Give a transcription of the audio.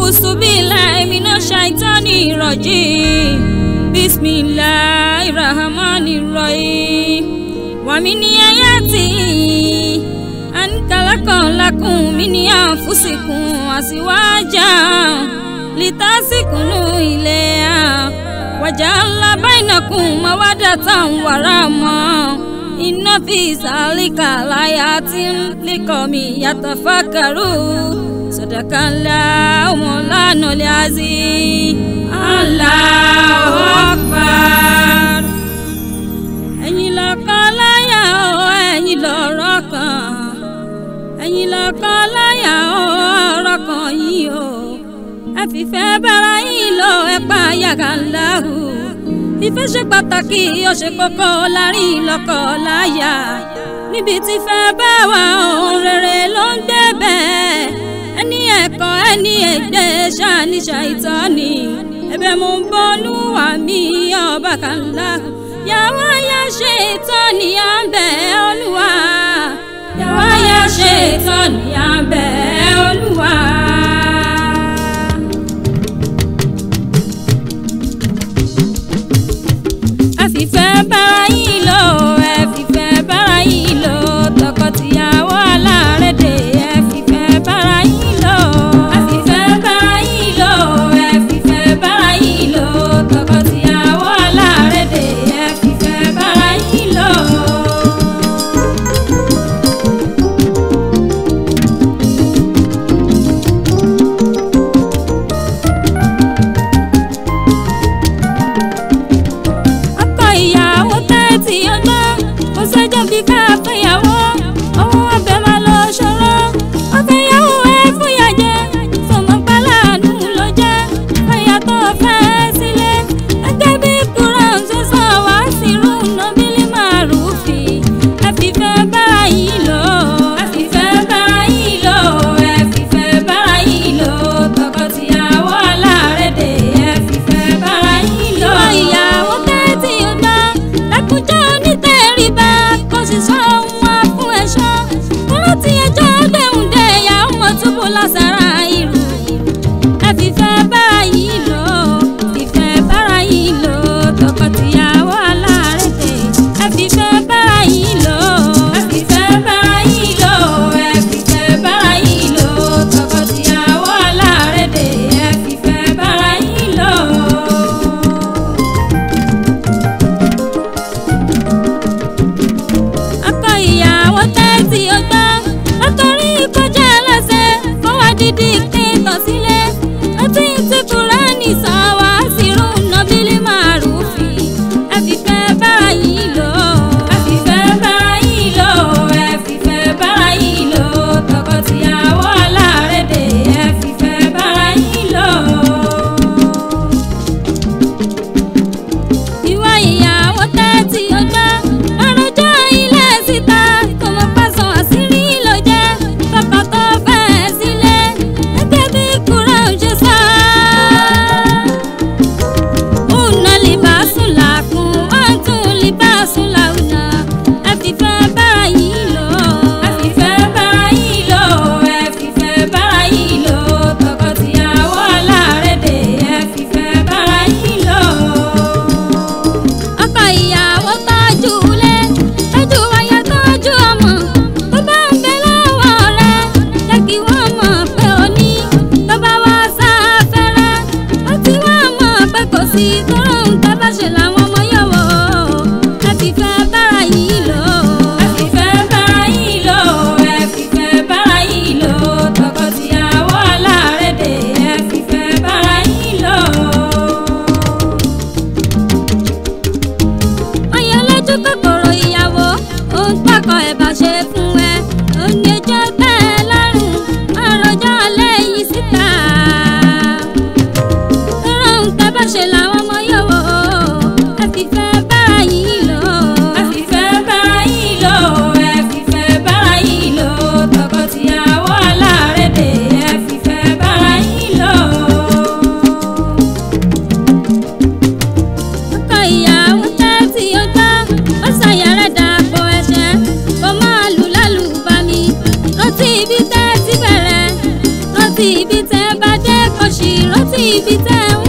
أعوذ بالله من الشيطان الرجيم بسم الله الرحمن الرحيم ومن آياته أن خلق لكم من أنفسكم أزواجا لتسكنوا إليها وجعل بينكم مودة ورحمة إن في ذلك لآيات لقوم يتفكرون صدق الله مولانا العظيم الله أكبر ẹ̀yin lọ́kàn láyà o ẹ̀yin lọ́rọ̀ kan ẹ̀yin lọ́kàn láyà o ọ̀rọ̀ kan yìí o ẹ fìfẹ́ bára yín lò ẹ pa yàgà ńláhù ìfẹ́ ṣe pàtàkì ó ṣe kókó láàrin lọ́kọ láyà níbi tí fẹ́ bá wà ohun rere ló ń débẹ̀ ẹni ẹ̀kọ́ ẹni ègbé ṣáàní ṣàìtọ́ni ẹ̀bẹ̀ mo ń bọ́lúwà mi ọba kan ńláhù yàwá yá ṣe ìtọ́ni à ń bẹ̀ Olúwa yàwá yá ṣe ìtọ́ni à ń bẹ̀ Olúwa. ẹ fìfẹ́ bára yín lò ẹ fìfẹ́ bára yín lò tọkọtìyàwó alárédè ẹ fìfẹ́ bára yín lò ẹ fìfẹ́ bára yín lò ẹ fìfẹ́ bára yín lò tọkọtìyàwó alárédè ẹ fìfẹ́ bára yín lò. ọkọ ìyàwó tẹ́tí ọgbọ́n kò sẹ́jọ́ bí ká fẹ́yàwó ohun ọbẹ̀ máa lọ ṣòro ọ̀fẹ́yàwó ẹ fúyà jẹ sọmọpá láàánú ló jẹ́ fẹ́yà tó fẹ́ sílé ẹgbẹ́ bí Kùránì ṣe sọ wá sí rúnà bílí màrúfì ẹ fìfẹ́ bára yín lò ẹ fìfẹ́ bára yín lò ẹ fìfẹ́ bára yín lò tọkọtìyàwó alárédè ẹ fìfẹ́ bára yín lò. ìwọ ìyàwó tẹ́tí ọgbọ́n lákùjọ onítẹ̀ríba kò sì sọ ohun wá fún ẹ̀ṣọ́ kúrò tí ẹjọ́ gbẹ̀hùn dé ìyá ọmọ túbú lọ́sàrà ìlú ẹ fìfẹ́ bára yín lò fìfẹ́ bára yín lò tọkọtìyàwó alárédè ẹ fìfẹ́ bára yín lò ẹ fìfẹ́ bára yín lò ẹ fìfẹ́ bára yín lò tọkọtìyàwó alárédè ẹ fìfẹ́ bára yín lò. ọkọ ìyàwó tẹ́tí ọgbọ́n látọrí kọjá ẹlẹ́sẹ̀ fọwọ́ dídí kéètàn sílé ọtí tí Kùránì sọ wá sí rúnà bílí màrúfì ẹ fìfẹ́ bára yín lò ẹ fìfẹ́ bára yín lò ẹ fìfẹ́ bára yín lò tọkọtìyàwó alárédè ẹ fìfẹ́ bára yín lò. ìwọ ìyàwó tẹ́tí ọgbọ́n lọ́rọ̀jọ́ ilé síta tó mọ pásán àṣírí ló jẹ́ bàbá tó fẹ́ sílé ẹgbẹ́ bí Kùránì ṣe sọ. Hunna libasun lakum wa antum libasun lahunna ẹ fìfẹ́ bára yín lò ẹ fìfẹ́ bára yín lò ẹ fìfẹ́ bára yín lò tọkọtìyàwó alárédè ẹ fìfẹ́ bára yín lò. ọkọ ìyàwó tọ́jú ilé tọ́jú aya tọ́jú ọmọ tó bá ń bẹ lọ́wọ́ rẹ jẹ́ kí wọ́n mọ̀ pé o ní tó bá wá sáfẹ́rẹ́ ó ti wọ́n mọ̀ pé kò sí tóró ń tẹ́ bá ṣe làwọn ọmọ yọ̀wọ̀ ẹ fìfẹ́ bára yín lò ẹ fìfẹ́ bára yín lò ẹ fìfẹ́ bára yín lò tọkọtìyàwó alárédè ẹ fìfẹ́ bára yín lò. ọyàn lójú kòkòrò ìyàwó ohun tọkọ ẹ bá ṣe fún ẹ ó ní ẹjọ́ bẹ́ẹ̀ lọ́rùn àròjọ́ lẹ́yìn síta tóró ń tẹ́ bá ṣe làwọn ọmọ yọ̀wọ̀ ẹ fìfẹ́ bára yín lò ẹ fìfẹ́ bára yín lò ẹ fìfẹ́ bára yín lò tọkọtìyàwó alárédè ẹ fìfẹ́ bára yín lò. ọkọ ìyàwó tẹ́tí ọgbọ́n ó ṣàyẹ̀rẹ̀ dàpọ̀ ẹ̀ṣẹ̀ kó máa lù lálùbami rántí ibi tẹ́ ti bẹ̀rẹ̀ rántí ibi tẹ́ bá dé kò ṣe rántí ibi tẹ́